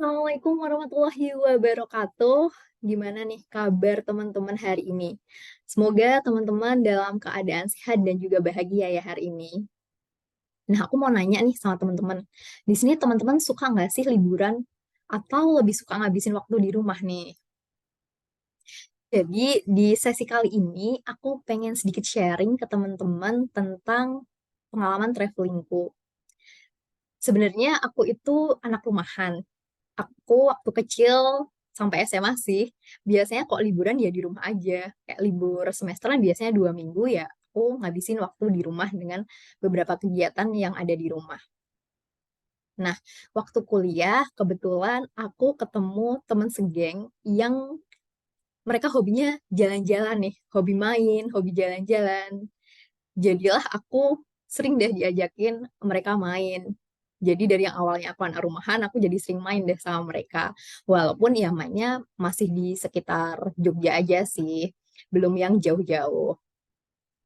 Assalamualaikum warahmatullahi wabarakatuh. Gimana nih kabar teman-teman hari ini? Semoga teman-teman dalam keadaan sehat dan juga bahagia ya hari ini. Nah, aku mau nanya nih sama teman-teman. Di sini teman-teman suka nggak sih liburan atau lebih suka ngabisin waktu di rumah nih? Jadi di sesi kali ini aku pengen sedikit sharing ke teman-teman tentang pengalaman travelingku. Sebenarnya aku itu anak rumahan. Aku waktu kecil sampai SMA sih, biasanya kok liburan ya di rumah aja. Kayak libur semesteran biasanya 2 minggu ya, aku ngabisin waktu di rumah dengan beberapa kegiatan yang ada di rumah. Nah, waktu kuliah kebetulan aku ketemu temen segeng yang mereka hobinya jalan-jalan nih, hobi main, hobi jalan-jalan. Jadilah aku sering deh diajakin mereka main. Jadi dari yang awalnya aku anak rumahan, aku jadi sering main deh sama mereka. Walaupun ya mainnya masih di sekitar Jogja aja sih, belum yang jauh-jauh.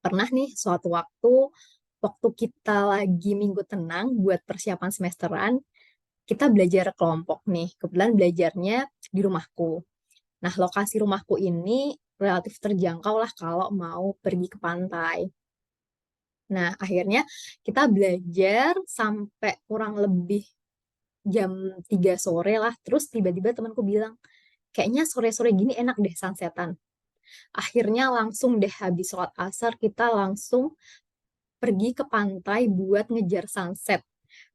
Pernah nih suatu waktu kita lagi minggu tenang buat persiapan semesteran, kita belajar kelompok nih. Kebetulan belajarnya di rumahku. Nah, lokasi rumahku ini relatif terjangkau lah kalau mau pergi ke pantai. Nah, akhirnya kita belajar sampai kurang lebih jam 3 sore lah. Terus tiba-tiba temanku bilang, kayaknya sore-sore gini enak deh sunsetan. Akhirnya langsung deh habis sholat asar kita langsung pergi ke pantai buat ngejar sunset.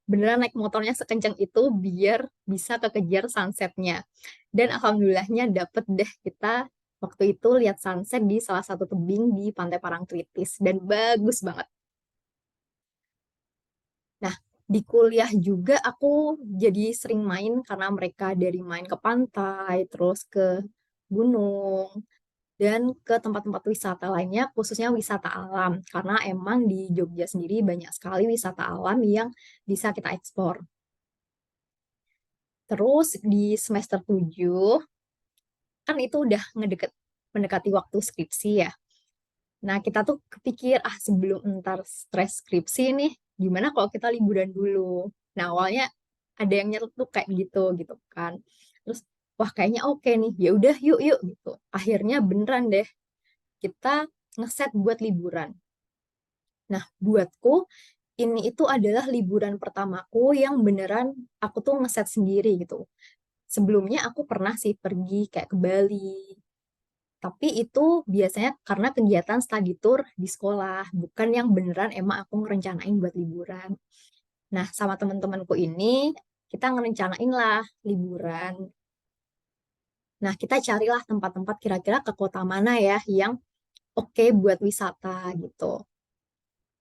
Beneran naik motornya sekencang itu biar bisa kekejar sunsetnya. Dan alhamdulillahnya dapet deh kita waktu itu lihat sunset di salah satu tebing di Pantai Parangtritis. Dan bagus banget. Nah, di kuliah juga aku jadi sering main karena mereka dari main ke pantai, terus ke gunung, dan ke tempat-tempat wisata lainnya, khususnya wisata alam. Karena emang di Jogja sendiri banyak sekali wisata alam yang bisa kita eksplor. Terus di semester 7 kan itu udah mendekati waktu skripsi ya. Nah, kita tuh kepikir, sebelum ntar stres skripsi nih, gimana kalau kita liburan dulu? Nah, awalnya ada yang nyeletuk kayak gitu kan. Terus, wah kayaknya oke nih, ya udah yuk yuk gitu. Akhirnya beneran deh, kita ngeset buat liburan. Nah, buatku ini itu adalah liburan pertamaku yang beneran aku tuh ngeset sendiri gitu. Sebelumnya aku pernah sih pergi kayak ke Bali, tapi itu biasanya karena kegiatan study tour di sekolah, bukan yang beneran emang aku ngerencanain buat liburan. Nah, sama teman-temanku ini, kita ngerencanain lah liburan. Nah, kita carilah tempat-tempat kira-kira ke kota mana ya yang oke buat wisata gitu.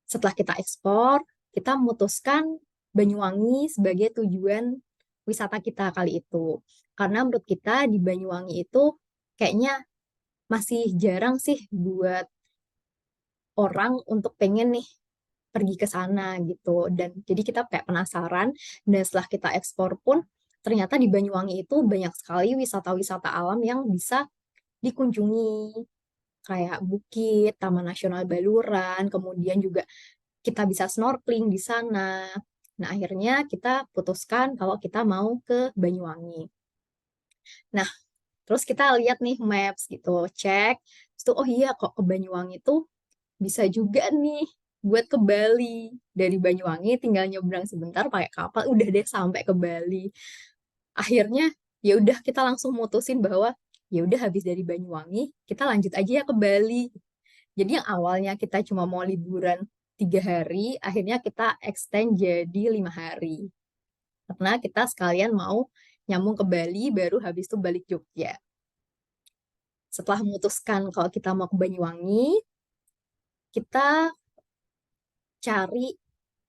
Setelah kita ekspor, kita memutuskan Banyuwangi sebagai tujuan wisata kita kali itu. Karena menurut kita di Banyuwangi itu kayaknya masih jarang sih buat orang untuk pengen nih pergi ke sana gitu. Dan jadi kita kayak penasaran dan setelah kita ekspor pun ternyata di Banyuwangi itu banyak sekali wisata-wisata alam yang bisa dikunjungi kayak Bukit, Taman Nasional Baluran, kemudian juga kita bisa snorkeling di sana. Nah, akhirnya kita putuskan kalau kita mau ke Banyuwangi. Nah, terus kita lihat nih maps gitu, cek. Terus tuh, oh iya kok ke Banyuwangi tuh bisa juga nih buat ke Bali. Dari Banyuwangi tinggal nyebrang sebentar pakai kapal udah deh sampai ke Bali. Akhirnya ya udah kita langsung mutusin bahwa ya udah habis dari Banyuwangi kita lanjut aja ya ke Bali. Jadi yang awalnya kita cuma mau liburan 3 hari, akhirnya kita extend jadi 5 hari. Karena kita sekalian mau nyambung ke Bali, baru habis itu balik Jogja. Setelah memutuskan kalau kita mau ke Banyuwangi, kita cari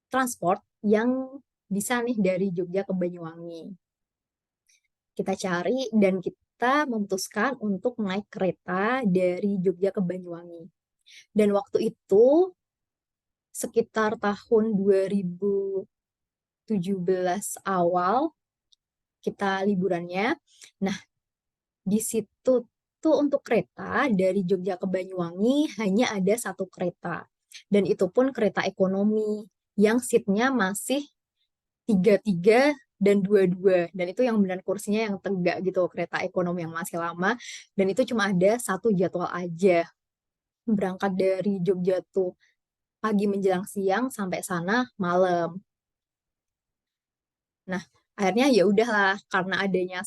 transport yang bisa nih dari Jogja ke Banyuwangi. Kita cari dan kita memutuskan untuk naik kereta dari Jogja ke Banyuwangi. Dan waktu itu sekitar tahun 2017 awal kita liburannya. Nah, di situ tuh untuk kereta dari Jogja ke Banyuwangi hanya ada satu kereta. Dan itu pun kereta ekonomi yang seatnya masih tiga tiga dan dua-dua. Dan itu yang benar kursinya yang tegak gitu, kereta ekonomi yang masih lama. Dan itu cuma ada satu jadwal aja. Berangkat dari Jogja tuh pagi menjelang siang sampai sana malam. Nah, akhirnya ya udahlah karena adanya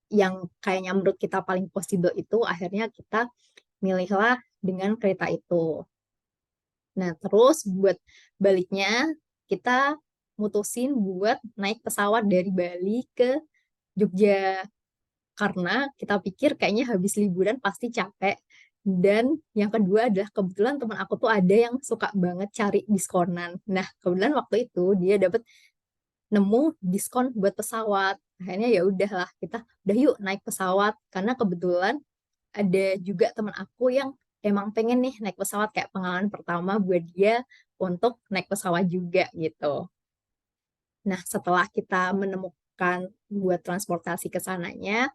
yang kayaknya menurut kita paling possible itu, akhirnya kita milihlah dengan kereta itu. Nah, terus buat baliknya kita mutusin buat naik pesawat dari Bali ke Jogja karena kita pikir kayaknya habis liburan pasti capek. Dan yang kedua adalah kebetulan teman aku tuh ada yang suka banget cari diskonan. Nah, kebetulan waktu itu dia dapat nemu diskon buat pesawat. Akhirnya ya udahlah kita udah yuk naik pesawat karena kebetulan ada juga teman aku yang emang pengen nih naik pesawat kayak pengalaman pertama buat dia untuk naik pesawat juga gitu. Nah, setelah kita menemukan buat transportasi ke sananya,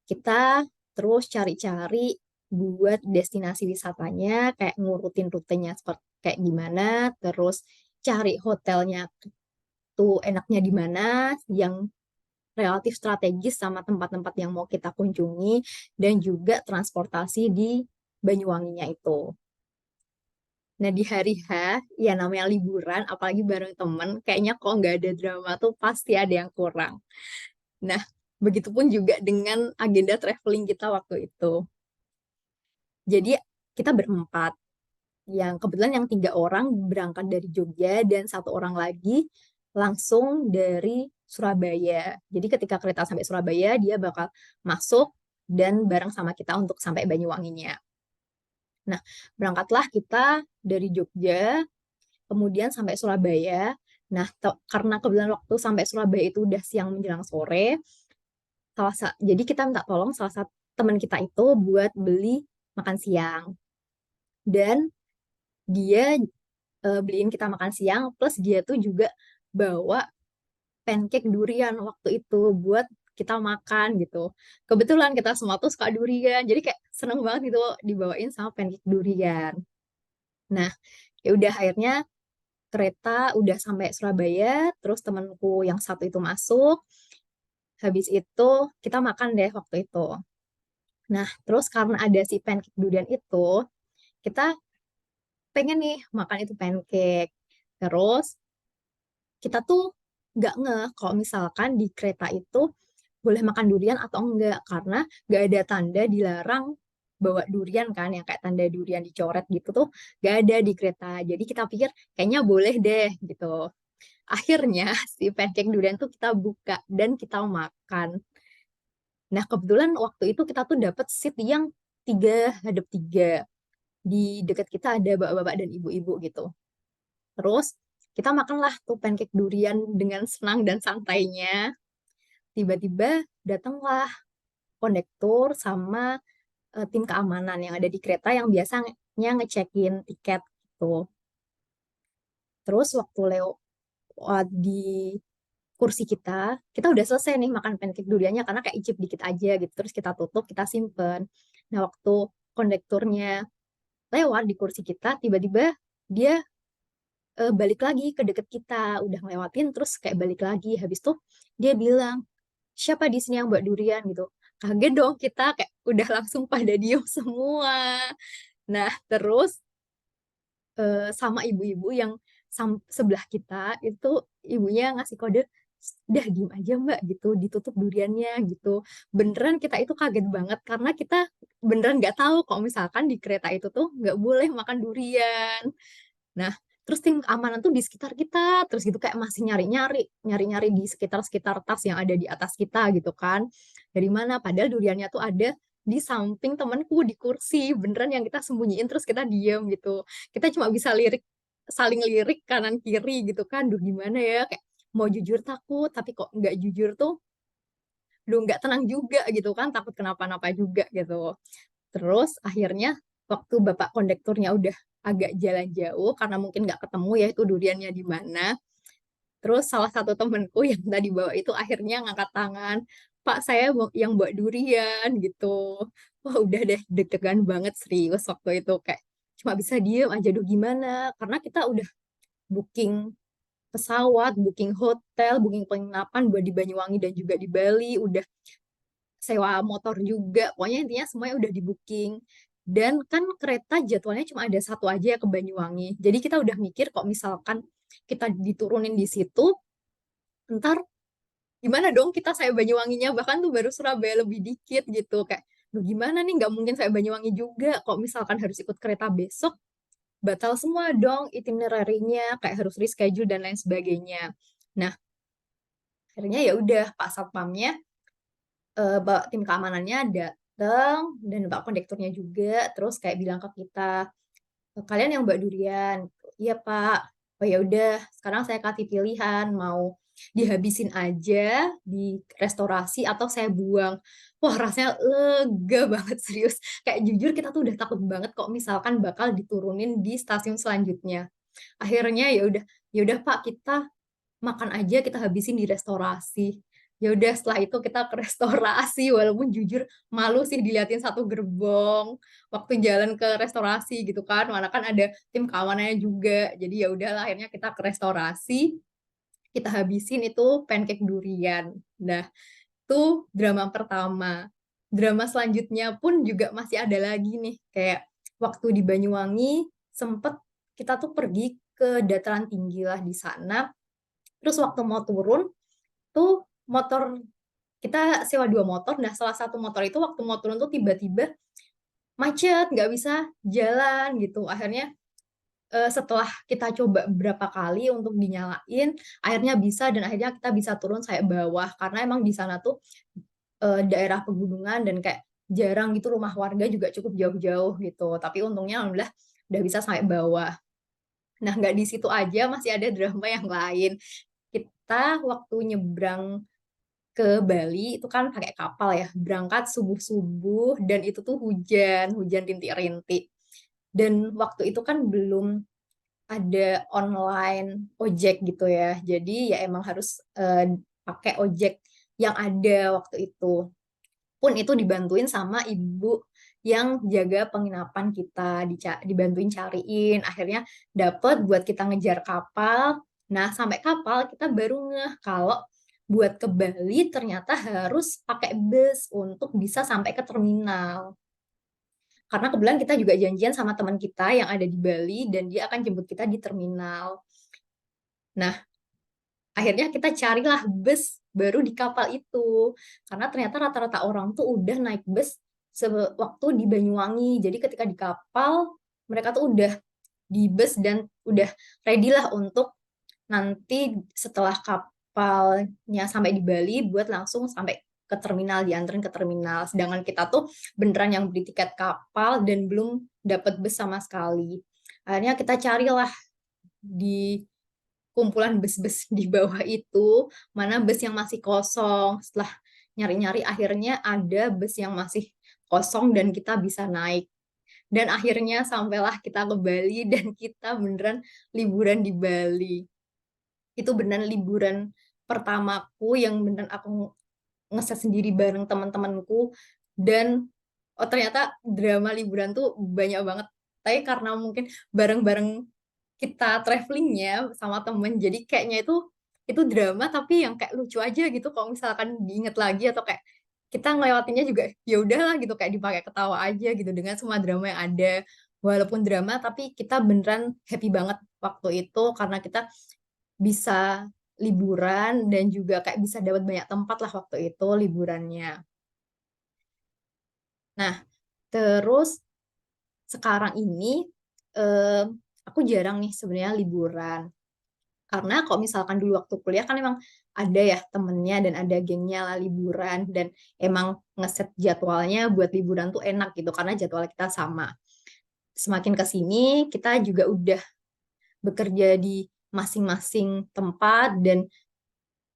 kita terus cari-cari buat destinasi wisatanya, kayak ngurutin rutenya seperti kayak gimana, terus cari hotelnya tuh enaknya di mana, yang relatif strategis sama tempat-tempat yang mau kita kunjungi, dan juga transportasi di Banyuwanginya itu. Nah, di hari H, ya namanya liburan, apalagi bareng temen, kayaknya kok nggak ada drama tuh pasti ada yang kurang. Nah, begitupun juga dengan agenda traveling kita waktu itu. Jadi, kita berempat. Yang kebetulan yang 3 orang berangkat dari Jogja dan 1 orang lagi langsung dari Surabaya. Jadi ketika kereta sampai Surabaya, dia bakal masuk dan bareng sama kita untuk sampai Banyuwanginya. Nah, berangkatlah kita dari Jogja, kemudian sampai Surabaya. Nah, karena kebetulan waktu sampai Surabaya itu udah siang menjelang sore, jadi kita minta tolong salah satu teman kita itu buat beli makan siang. Dan dia beliin kita makan siang, plus dia tuh juga bawa pancake durian waktu itu buat kita makan gitu. Kebetulan kita semua tuh suka durian, jadi kayak seneng banget gitu dibawain sama pancake durian. Nah, ya udah akhirnya kereta udah sampai Surabaya, terus temanku yang satu itu masuk, habis itu kita makan deh waktu itu. Nah, terus karena ada si pancake durian itu, kita pengen nih makan itu pancake. Terus kita tuh nggak ngeh kalau misalkan di kereta itu boleh makan durian atau enggak karena nggak ada tanda dilarang bawa durian kan yang kayak tanda durian dicoret gitu tuh nggak ada di kereta. Jadi kita pikir kayaknya boleh deh gitu. Akhirnya si pancake durian tuh kita buka dan kita makan. Nah, kebetulan waktu itu kita tuh dapet seat yang 3 hadap 3. Di dekat kita ada bapak-bapak dan ibu-ibu gitu. Terus kita makanlah tuh pancake durian dengan senang dan santainya. Tiba-tiba datanglah kondektur sama tim keamanan yang ada di kereta yang biasanya ngecekin tiket gitu. Terus waktu lewat di kursi kita udah selesai nih makan pancake duriannya karena kayak icip dikit aja gitu. Terus kita tutup, kita simpen. Nah, waktu kondekturnya lewat di kursi kita, tiba-tiba dia balik lagi ke deket kita, udah ngelewatin terus kayak balik lagi. Habis tuh dia bilang, siapa di sini yang buat durian gitu. Kaget dong kita kayak udah langsung pada diem semua. Nah, terus sama ibu-ibu yang sebelah kita itu ibunya ngasih kode, udah diem aja mbak gitu, ditutup duriannya gitu. Beneran kita itu kaget banget karena kita beneran nggak tahu kok misalkan di kereta itu tuh nggak boleh makan durian. Nah, terus tim keamanan tuh di sekitar kita, terus gitu kayak masih nyari-nyari di sekitar-sekitar tas yang ada di atas kita gitu kan. Dari mana? Padahal duriannya tuh ada di samping temanku di kursi, beneran yang kita sembunyiin terus kita diem gitu. Kita cuma bisa saling lirik kanan kiri gitu kan. Duh gimana ya, kayak mau jujur takut, tapi kok nggak jujur tuh, duh nggak tenang juga gitu kan, takut kenapa-napa juga gitu. Terus akhirnya waktu bapak kondekturnya udah agak jalan jauh karena mungkin nggak ketemu ya itu duriannya di mana. Terus salah satu temenku yang tadi bawa itu akhirnya ngangkat tangan, Pak saya yang bawa durian gitu. Wah udah deh deg-degan banget serius waktu itu kayak cuma bisa diem aja duh gimana karena kita udah booking pesawat, booking hotel, booking penginapan buat di Banyuwangi dan juga di Bali, udah sewa motor juga. Pokoknya intinya semuanya udah di booking. Dan kan kereta jadwalnya cuma ada satu aja ya ke Banyuwangi. Jadi kita udah mikir kok misalkan kita diturunin di situ, ntar gimana dong kita saya Banyuwanginya, bahkan tuh baru Surabaya lebih dikit gitu. Kayak, "Duh, gimana nih nggak mungkin saya Banyuwangi juga. Kok misalkan harus ikut kereta besok, batal semua dong itinerary-nya, kayak harus reschedule dan lain sebagainya." Nah, akhirnya ya udah Pak Satpamnya, tim keamanannya datang dan Pak Kondekturnya juga, terus kayak bilang ke kita, "Kalian yang Mbak Durian?" "Iya Pak." "Oh ya udah, sekarang saya kasih pilihan, mau dihabisin aja di restorasi atau saya buang." Wah, rasanya lega banget serius. Kayak jujur kita tuh udah takut banget kok misalkan bakal diturunin di stasiun selanjutnya. Akhirnya ya udah Pak, kita makan aja, kita habisin di restorasi. Ya udah setelah itu kita ke restorasi, walaupun jujur malu sih diliatin satu gerbong waktu jalan ke restorasi gitu kan, mana kan ada tim keamanannya juga. Jadi ya udahlah akhirnya kita ke restorasi, kita habisin itu pancake durian. Nah, itu drama pertama. Drama selanjutnya pun juga masih ada lagi nih, kayak waktu di Banyuwangi sempet kita tuh pergi ke dataran tinggi lah di sana. Terus waktu mau turun tuh motor kita sewa 2 motor. Nah, salah satu motor itu waktu mau turun tuh tiba-tiba macet, nggak bisa jalan gitu. Akhirnya setelah kita coba berapa kali untuk dinyalain, akhirnya bisa dan akhirnya kita bisa turun sampai bawah. Karena emang di sana tuh daerah pegunungan dan kayak jarang gitu rumah warga juga cukup jauh-jauh gitu. Tapi untungnya alhamdulillah udah bisa sampai bawah. Nah, nggak di situ aja, masih ada drama yang lain. Kita waktu nyebrang ke Bali itu kan pakai kapal ya, berangkat subuh-subuh dan itu tuh hujan, hujan rintik-rintik. Dan waktu itu kan belum ada online ojek gitu ya. Jadi ya emang harus pakai ojek yang ada waktu itu. Pun itu dibantuin sama ibu yang jaga penginapan kita, dibantuin cariin, akhirnya dapet buat kita ngejar kapal. Nah, sampai kapal kita baru ngeh kalau buat ke Bali ternyata harus pakai bus untuk bisa sampai ke terminal. Karena kebetulan kita juga janjian sama teman kita yang ada di Bali dan dia akan jemput kita di terminal. Nah, akhirnya kita carilah bus baru di kapal itu. Karena ternyata rata-rata orang tuh udah naik bus waktu di Banyuwangi. Jadi ketika di kapal, mereka tuh udah di bus dan udah ready lah untuk nanti setelah kapalnya sampai di Bali buat langsung sampai ke terminal, dianterin ke terminal. Sedangkan kita tuh beneran yang beli tiket kapal dan belum dapet bus sama sekali. Akhirnya kita carilah di kumpulan bus-bus di bawah itu, mana bus yang masih kosong. Setelah nyari-nyari akhirnya ada bus yang masih kosong dan kita bisa naik. Dan akhirnya sampailah kita ke Bali dan kita beneran liburan di Bali. Itu beneran liburan pertamaku yang beneran aku ngeset sendiri bareng teman-temanku dan oh ternyata drama liburan tuh banyak banget. Tapi karena mungkin bareng-bareng kita travelingnya sama temen jadi kayaknya itu drama tapi yang kayak lucu aja gitu kalau misalkan diinget lagi atau kayak kita ngelewatinnya juga ya udahlah gitu kayak dipakai ketawa aja gitu dengan semua drama yang ada walaupun drama tapi kita beneran happy banget waktu itu karena kita bisa liburan dan juga kayak bisa dapat banyak tempat lah waktu itu liburannya. Nah, terus sekarang ini eh, aku jarang nih sebenarnya liburan. Karena kalau misalkan dulu waktu kuliah kan emang ada ya temennya dan ada gengnya lah liburan dan emang ngeset jadwalnya buat liburan tuh enak gitu karena jadwal kita sama. Semakin ke sini kita juga udah bekerja di masing-masing tempat dan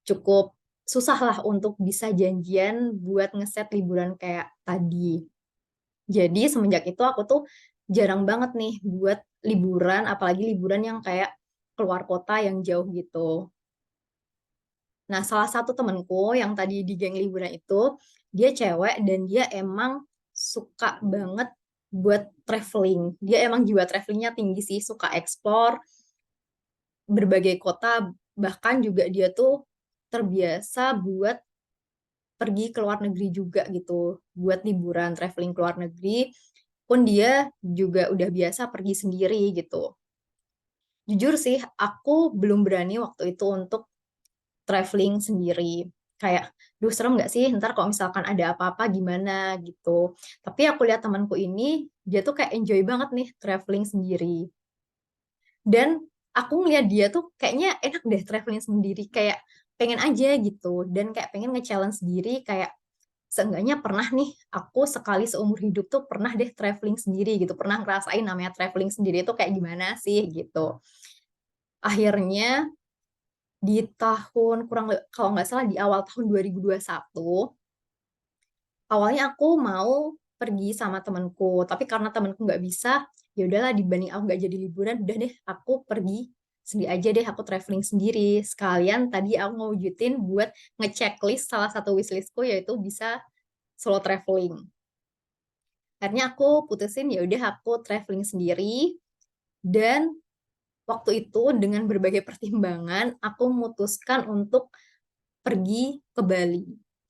cukup susah lah untuk bisa janjian buat ngeset liburan kayak tadi. Jadi semenjak itu aku tuh jarang banget nih buat liburan, apalagi liburan yang kayak keluar kota yang jauh gitu. Nah, salah satu temenku yang tadi di geng liburan itu, dia cewek dan dia emang suka banget buat traveling. Dia emang jiwa travelingnya tinggi sih, suka explore berbagai kota bahkan juga dia tuh terbiasa buat pergi ke luar negeri juga gitu, buat liburan, traveling ke luar negeri, pun dia juga udah biasa pergi sendiri gitu. Jujur sih, aku belum berani waktu itu untuk traveling sendiri. Kayak, duh serem nggak sih ntar kalau misalkan ada apa-apa gimana gitu. Tapi aku lihat temanku ini, dia tuh kayak enjoy banget nih traveling sendiri. Dan aku ngeliat dia tuh kayaknya enak deh traveling sendiri, kayak pengen aja gitu. Dan kayak pengen nge-challenge diri, kayak seenggaknya pernah nih aku sekali seumur hidup tuh pernah deh traveling sendiri gitu, pernah ngerasain namanya traveling sendiri itu kayak gimana sih gitu. Akhirnya di tahun kalau nggak salah di awal tahun 2021, awalnya aku mau pergi sama temanku, tapi karena temanku nggak bisa, ya udahlah dibanding aku nggak jadi liburan, udah deh aku pergi sendiri aja deh, aku traveling sendiri. Sekalian tadi aku ngewujudin buat ngechecklist salah satu wishlistku yaitu bisa solo traveling. Akhirnya aku putusin ya udah aku traveling sendiri, dan waktu itu dengan berbagai pertimbangan aku memutuskan untuk pergi ke Bali.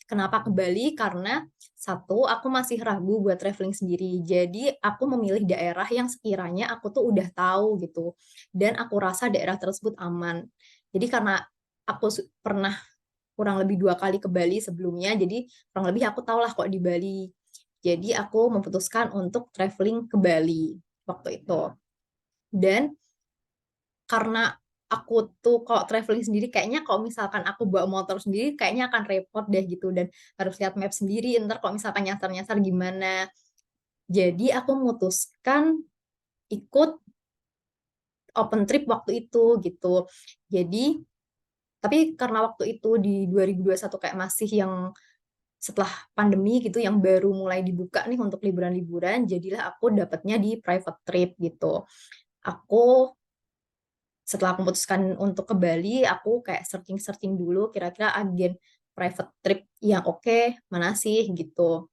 Kenapa ke Bali? Karena satu, aku masih ragu buat traveling sendiri. Jadi aku memilih daerah yang sekiranya aku tuh udah tahu gitu. Dan aku rasa daerah tersebut aman. Jadi karena aku pernah kurang lebih 2 kali ke Bali sebelumnya, jadi kurang lebih aku tahu lah kok di Bali. Jadi aku memutuskan untuk traveling ke Bali waktu itu. Dan karena aku tuh kalau traveling sendiri kayaknya kalau misalkan aku bawa motor sendiri kayaknya akan repot deh gitu, dan harus lihat map sendiri ntar kalau misalkan nyasar-nyasar gimana. Jadi aku memutuskan ikut open trip waktu itu gitu. Jadi tapi karena waktu itu di 2021 kayak masih yang setelah pandemi gitu, yang baru mulai dibuka nih untuk liburan-liburan, jadilah aku dapatnya di private trip gitu. Aku setelah aku memutuskan untuk ke Bali, aku kayak searching-searching dulu kira-kira agen private trip yang oke mana sih gitu.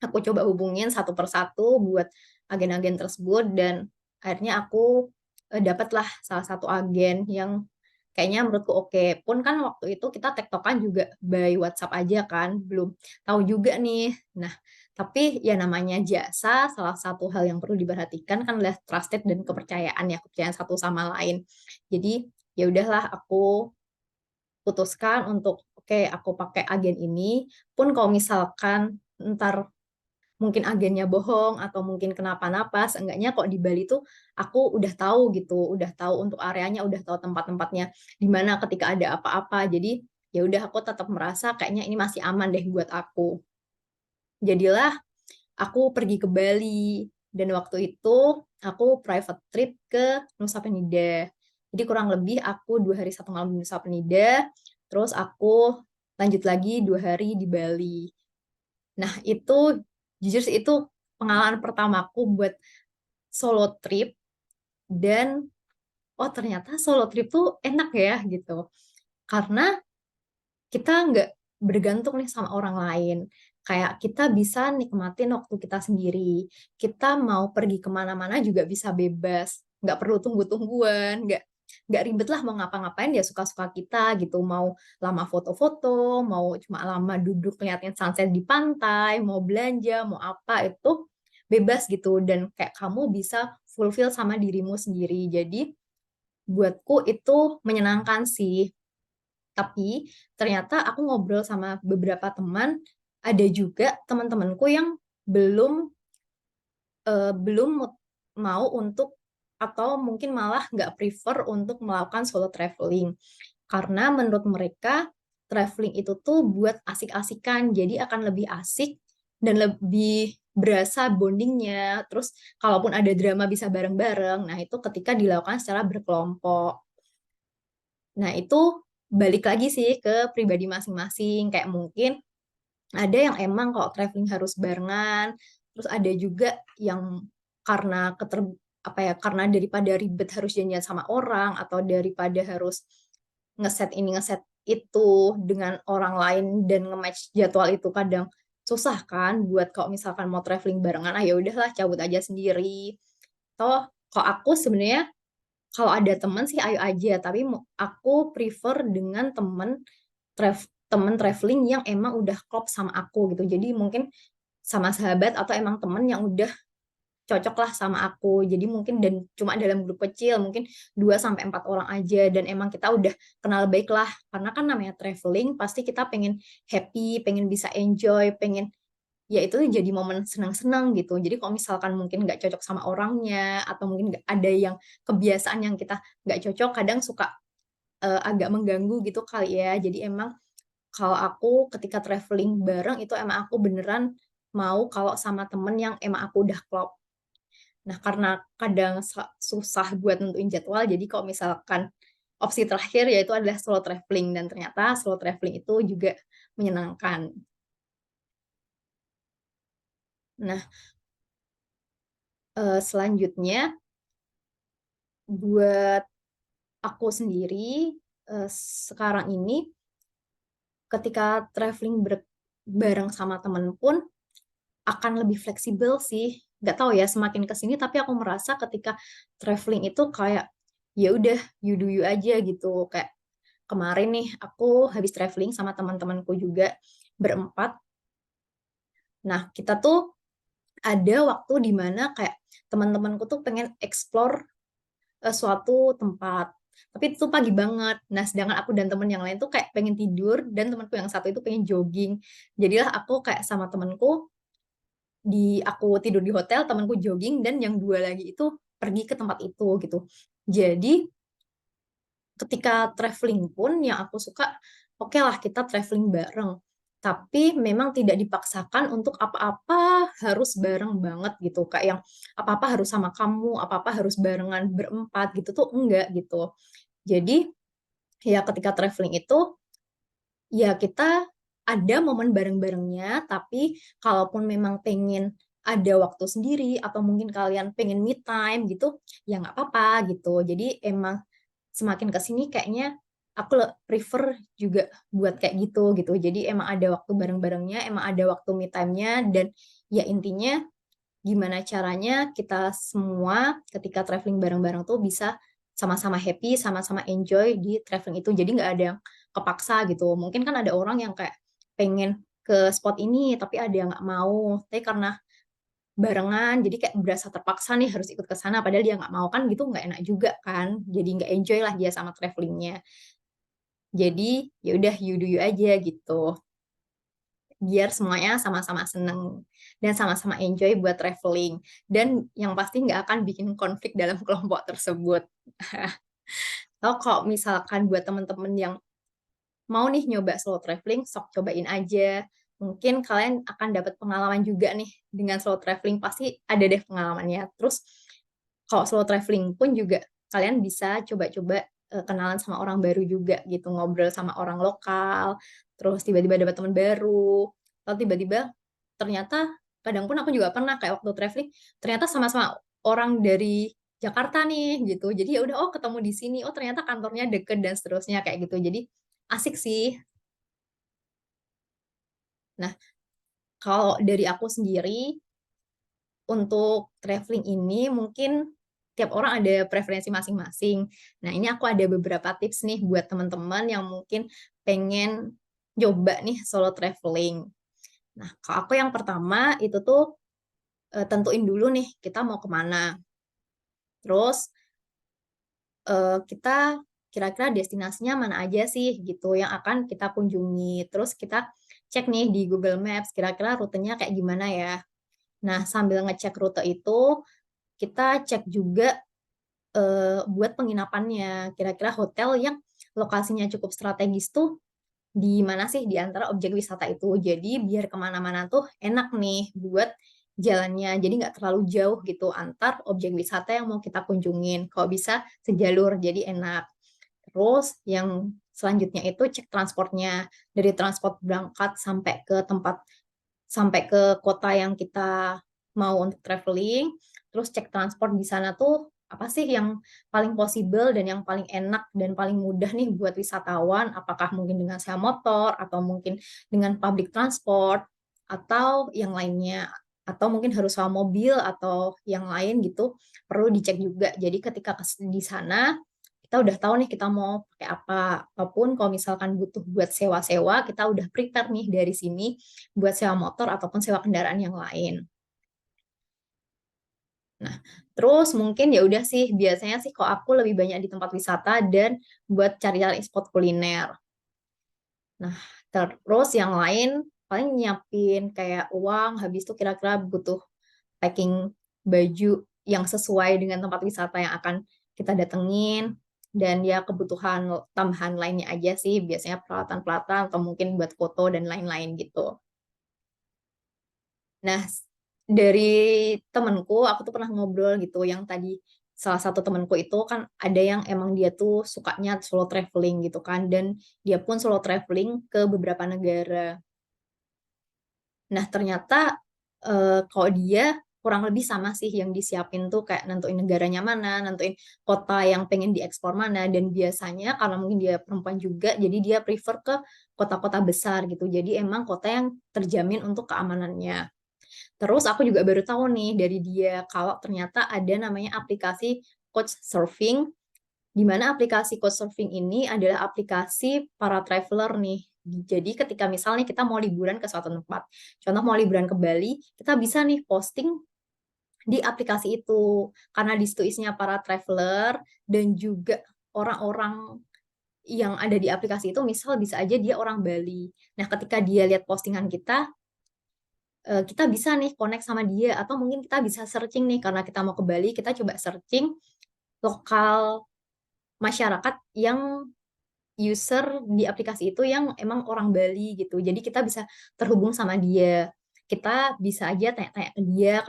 Aku coba hubungin satu persatu buat agen-agen tersebut, dan akhirnya aku dapatlah salah satu agen yang kayaknya menurutku oke. Pun kan waktu itu kita tektokan juga by WhatsApp aja kan, belum tahu juga nih. Nah, tapi ya namanya jasa, salah satu hal yang perlu diperhatikan kan adalah trusted dan kepercayaan ya, kepercayaan satu sama lain. Jadi ya udahlah aku putuskan untuk oke aku pakai agen ini, pun kalau misalkan ntar mungkin agennya bohong atau mungkin kenapa-napa, seenggaknya kok di Bali tuh aku udah tahu gitu, udah tahu untuk areanya, udah tahu tempat-tempatnya di mana ketika ada apa-apa. Jadi ya udah aku tetap merasa kayaknya ini masih aman deh buat aku. Jadilah aku pergi ke Bali, dan waktu itu aku private trip ke Nusa Penida. Jadi kurang lebih aku 2 hari 1 malam di Nusa Penida, terus aku lanjut lagi 2 hari di Bali. Nah, itu jujur sih itu pengalaman pertamaku buat solo trip, dan oh ternyata solo trip tuh enak ya gitu. Karena kita nggak bergantung nih sama orang lain. Kayak kita bisa nikmatin waktu kita sendiri. Kita mau pergi kemana-mana juga bisa bebas. Nggak perlu tunggu-tungguan, nggak ribet lah mau ngapa-ngapain ya suka-suka kita gitu. Mau lama foto-foto, mau cuma lama duduk ngeliatin sunset di pantai, mau belanja, mau apa itu bebas gitu. Dan kayak kamu bisa fulfill sama dirimu sendiri. Jadi buatku itu menyenangkan sih. Tapi ternyata aku ngobrol sama beberapa teman, ada juga teman-temanku yang belum belum mau untuk, atau mungkin malah nggak prefer untuk melakukan solo traveling. Karena menurut mereka traveling itu tuh buat asik-asikan, jadi akan lebih asik dan lebih berasa bondingnya. Terus kalaupun ada drama bisa bareng-bareng. Nah itu ketika dilakukan secara berkelompok. Nah itu balik lagi sih ke pribadi masing-masing. Kayak mungkin ada yang emang kok traveling harus barengan, terus ada juga yang karena karena daripada ribet harus janjian sama orang, atau daripada harus ngeset ini ngeset itu dengan orang lain dan nge-match jadwal itu kadang susah kan buat kalau misalkan mau traveling barengan, ah ya udahlah cabut aja sendiri. Toh kok aku sebenarnya kalau ada temen sih ayo aja, tapi aku prefer dengan temen traveling yang emang udah klop sama aku gitu. Jadi mungkin sama sahabat atau emang temen yang udah cocok lah sama aku. Jadi mungkin dan cuma dalam grup kecil, mungkin 2 sampai 4 orang aja dan emang kita udah kenal baik lah. Karena kan namanya traveling pasti kita pengen happy, pengen bisa enjoy, pengen ya itu jadi momen senang-senang gitu. Jadi kalau misalkan mungkin nggak cocok sama orangnya atau mungkin nggak ada yang kebiasaan yang kita nggak cocok, kadang suka agak mengganggu gitu kali ya. Jadi emang kalau aku ketika traveling bareng itu emang aku beneran mau kalau sama temen yang emang aku udah klop. Nah, karena kadang susah buat nentuin jadwal, jadi kalau misalkan opsi terakhir yaitu adalah solo traveling dan ternyata solo traveling itu juga menyenangkan. Nah, selanjutnya buat aku sendiri sekarang ini ketika traveling bareng sama temen pun akan lebih fleksibel sih. Nggak tahu ya, semakin ke sini tapi aku merasa ketika traveling itu kayak ya udah you do you aja gitu. Kayak kemarin nih aku habis traveling sama teman-temanku juga berempat. Nah, kita tuh ada waktu di mana kayak teman-temanku tuh pengen explore suatu tempat. Tapi itu pagi banget. Nah, sedangkan aku dan temen yang lain tuh kayak pengen tidur dan temanku yang satu itu pengen jogging. Jadilah aku kayak sama temenku aku tidur di hotel, temanku jogging dan yang dua lagi itu pergi ke tempat itu gitu. Jadi ketika traveling pun yang aku suka, oke lah kita traveling bareng. Tapi memang tidak dipaksakan untuk apa-apa harus bareng banget gitu. Kayak yang apa-apa harus sama kamu, apa-apa harus barengan berempat gitu tuh enggak gitu. Jadi ya ketika traveling itu ya kita ada momen bareng-barengnya, tapi kalaupun memang pengen ada waktu sendiri atau mungkin kalian pengen me time gitu, ya nggak apa-apa gitu. Jadi emang semakin ke sini kayaknya aku prefer juga buat kayak gitu gitu. Jadi emang ada waktu bareng-barengnya, emang ada waktu me time-nya dan ya intinya gimana caranya kita semua ketika traveling bareng-bareng tuh bisa sama-sama happy, sama-sama enjoy di traveling itu. Jadi nggak ada yang kepaksa gitu. Mungkin kan ada orang yang kayak pengen ke spot ini, tapi ada yang nggak mau. Tapi karena barengan, jadi kayak berasa terpaksa nih harus ikut ke sana, padahal dia nggak mau kan gitu nggak enak juga kan. Jadi nggak enjoy lah dia sama travelingnya. Jadi ya udah you do you aja gitu biar semuanya sama-sama seneng dan sama-sama enjoy buat traveling dan yang pasti nggak akan bikin konflik dalam kelompok tersebut. Atau kalau misalkan buat temen-temen yang mau nih nyoba solo traveling, sok cobain aja. Mungkin kalian akan dapat pengalaman juga nih dengan solo traveling, pasti ada deh pengalamannya. Terus kalau solo traveling pun juga kalian bisa coba-coba kenalan sama orang baru juga gitu, ngobrol sama orang lokal, terus tiba-tiba dapat teman baru, atau tiba-tiba ternyata kadang pun aku juga pernah kayak waktu traveling, ternyata sama-sama orang dari Jakarta nih gitu. Jadi ya udah oh ketemu di sini, oh ternyata kantornya deket dan seterusnya kayak gitu. Jadi asik sih. Nah, kalau dari aku sendiri untuk traveling ini mungkin tiap orang ada preferensi masing-masing. Nah, ini aku ada beberapa tips nih buat teman-teman yang mungkin pengen coba nih solo traveling. Nah, kalau aku yang pertama itu tuh tentuin dulu nih kita mau kemana. Terus kita kira-kira destinasinya mana aja sih gitu yang akan kita kunjungi. Terus kita cek nih di Google Maps kira-kira rutenya kayak gimana ya. Nah, sambil ngecek rute itu, kita cek juga buat penginapannya. Kira-kira hotel yang lokasinya cukup strategis tuh di mana sih di antara objek wisata itu. Jadi biar kemana-mana tuh enak nih buat jalannya. Jadi nggak terlalu jauh gitu antar objek wisata yang mau kita kunjungin. Kalau bisa sejalur, jadi enak. Terus yang selanjutnya itu cek transportnya. Dari transport berangkat sampai ke kota yang kita mau untuk traveling, terus cek transport di sana tuh apa sih yang paling possible dan yang paling enak dan paling mudah nih buat wisatawan, apakah mungkin dengan sewa motor atau mungkin dengan public transport atau yang lainnya. atau mungkin harus sewa mobil atau yang lain gitu, perlu dicek juga. Jadi ketika di sana kita udah tahu nih kita mau pakai apa. Ataupun kalau misalkan butuh buat sewa-sewa, kita udah prepare nih dari sini buat sewa motor ataupun sewa kendaraan yang lain. Nah, terus mungkin ya udah sih, biasanya sih kok aku lebih banyak di tempat wisata dan buat cari-cari spot kuliner. Nah, terus yang lain paling nyiapin kayak uang, habis itu kira-kira butuh packing baju yang sesuai dengan tempat wisata yang akan kita datengin, dan ya kebutuhan tambahan lainnya aja sih, biasanya peralatan-peralatan atau mungkin buat foto dan lain-lain gitu. Nah, dari temenku, aku tuh pernah ngobrol gitu, yang tadi salah satu temenku itu kan ada yang emang dia tuh sukanya solo traveling gitu kan, dan dia pun solo traveling ke beberapa negara. Nah, ternyata kalau dia kurang lebih sama sih yang disiapin tuh, kayak nentuin negaranya mana, nentuin kota yang pengen dieksplor mana, dan biasanya karena mungkin dia perempuan juga, jadi dia prefer ke kota-kota besar gitu. Jadi emang kota yang terjamin untuk keamanannya. Terus aku juga baru tahu nih dari dia kalau ternyata ada namanya aplikasi Couchsurfing, di mana aplikasi Couchsurfing ini adalah aplikasi para traveler nih. Jadi ketika misalnya kita mau liburan ke suatu tempat, contoh mau liburan ke Bali, kita bisa nih posting di aplikasi itu. Karena di situ isinya para traveler dan juga orang-orang yang ada di aplikasi itu, misal bisa aja dia orang Bali. Nah, ketika dia lihat postingan kita bisa nih connect sama dia, atau mungkin kita bisa searching nih karena kita mau ke Bali, kita coba searching lokal masyarakat yang user di aplikasi itu yang emang orang Bali gitu. Jadi kita bisa terhubung sama dia. Kita bisa aja tanya-tanya ke dia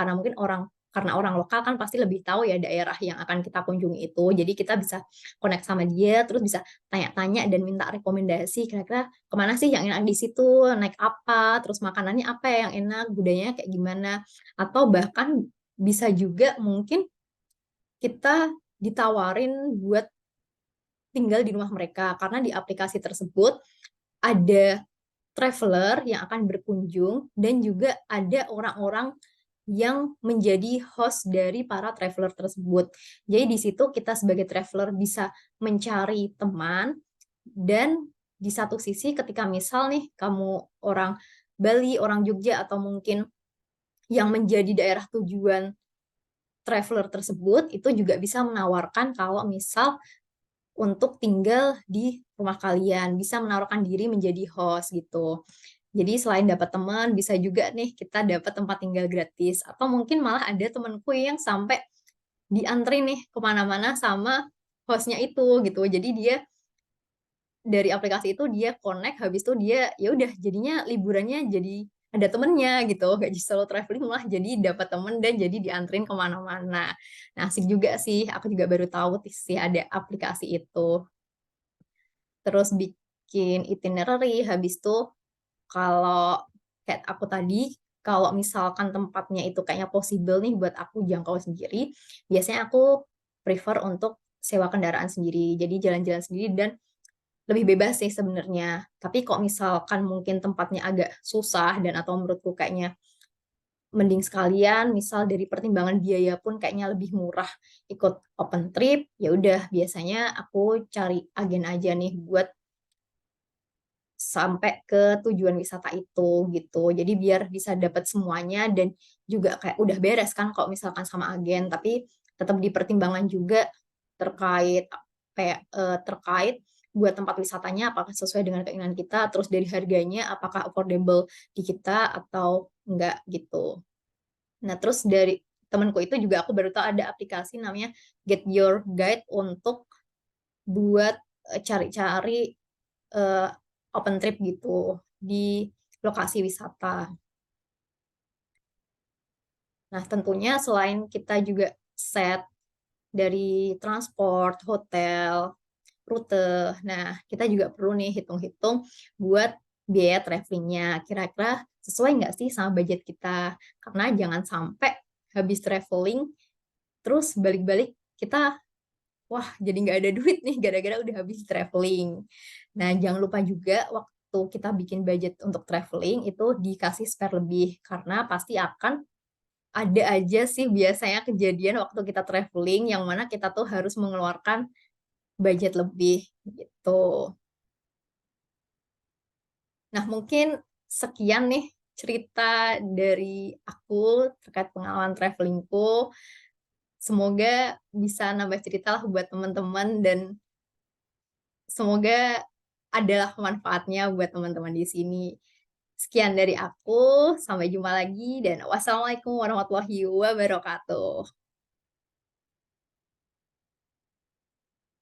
karena orang lokal kan pasti lebih tahu ya daerah yang akan kita kunjungi itu. Jadi kita bisa connect sama dia, terus bisa tanya-tanya dan minta rekomendasi kira-kira kemana sih yang enak di situ, naik apa, terus makanannya apa ya yang enak, budayanya kayak gimana. Atau bahkan bisa juga mungkin kita ditawarin buat tinggal di rumah mereka, karena di aplikasi tersebut ada traveler yang akan berkunjung dan juga ada orang-orang yang menjadi host dari para traveler tersebut. Jadi di situ kita sebagai traveler bisa mencari teman, dan di satu sisi ketika misal nih kamu orang Bali, orang Jogja, atau mungkin yang menjadi daerah tujuan traveler tersebut, itu juga bisa menawarkan kalau misal untuk tinggal di rumah kalian, bisa menaruhkan diri menjadi host gitu. Jadi selain dapat teman, bisa juga nih kita dapat tempat tinggal gratis. Atau mungkin malah ada temanku yang sampai diantri nih kemana-mana sama hostnya itu gitu. Jadi dia dari aplikasi itu dia connect, habis itu dia ya udah jadinya liburannya jadi ada temennya gitu, gak just solo traveling, malah jadi dapat temen dan jadi diantrin kemana-mana. Nah, asik juga sih, aku juga baru tahu sih ada aplikasi itu. Terus bikin itinerary, habis itu kalau kayak aku tadi, kalau misalkan tempatnya itu kayaknya possible nih buat aku jangkau sendiri, biasanya aku prefer untuk sewa kendaraan sendiri. Jadi jalan-jalan sendiri dan lebih bebas sih sebenarnya. Tapi kok misalkan mungkin tempatnya agak susah dan atau menurutku kayaknya mending sekalian, misal dari pertimbangan biaya pun kayaknya lebih murah ikut open trip, ya udah biasanya aku cari agen aja nih buat sampai ke tujuan wisata itu gitu. Jadi biar bisa dapat semuanya dan juga kayak udah beres kan kalau misalkan sama agen, tapi tetap dipertimbangkan juga terkait terkait buat tempat wisatanya apakah sesuai dengan keinginan kita, terus dari harganya apakah affordable di kita atau enggak gitu. Nah, terus dari temanku itu juga aku baru tahu ada aplikasi namanya Get Your Guide untuk buat cari-cari eh, open trip gitu di lokasi wisata. Nah, tentunya selain kita juga set dari transport, hotel, rute, nah kita juga perlu nih hitung-hitung buat biaya travelingnya. Kira-kira sesuai nggak sih sama budget kita? Karena jangan sampai habis traveling, terus balik-balik kita wah jadi nggak ada duit nih gara-gara udah habis traveling. Nah, jangan lupa juga waktu kita bikin budget untuk traveling itu dikasih spare lebih karena pasti akan ada aja sih biasanya kejadian waktu kita traveling yang mana kita tuh harus mengeluarkan budget lebih gitu. Nah, mungkin sekian nih cerita dari aku terkait pengalaman travelingku. Semoga bisa nambah cerita lah buat teman-teman dan semoga adalah manfaatnya buat teman-teman di sini. Sekian dari aku, sampai jumpa lagi dan wassalamualaikum warahmatullahi wabarakatuh.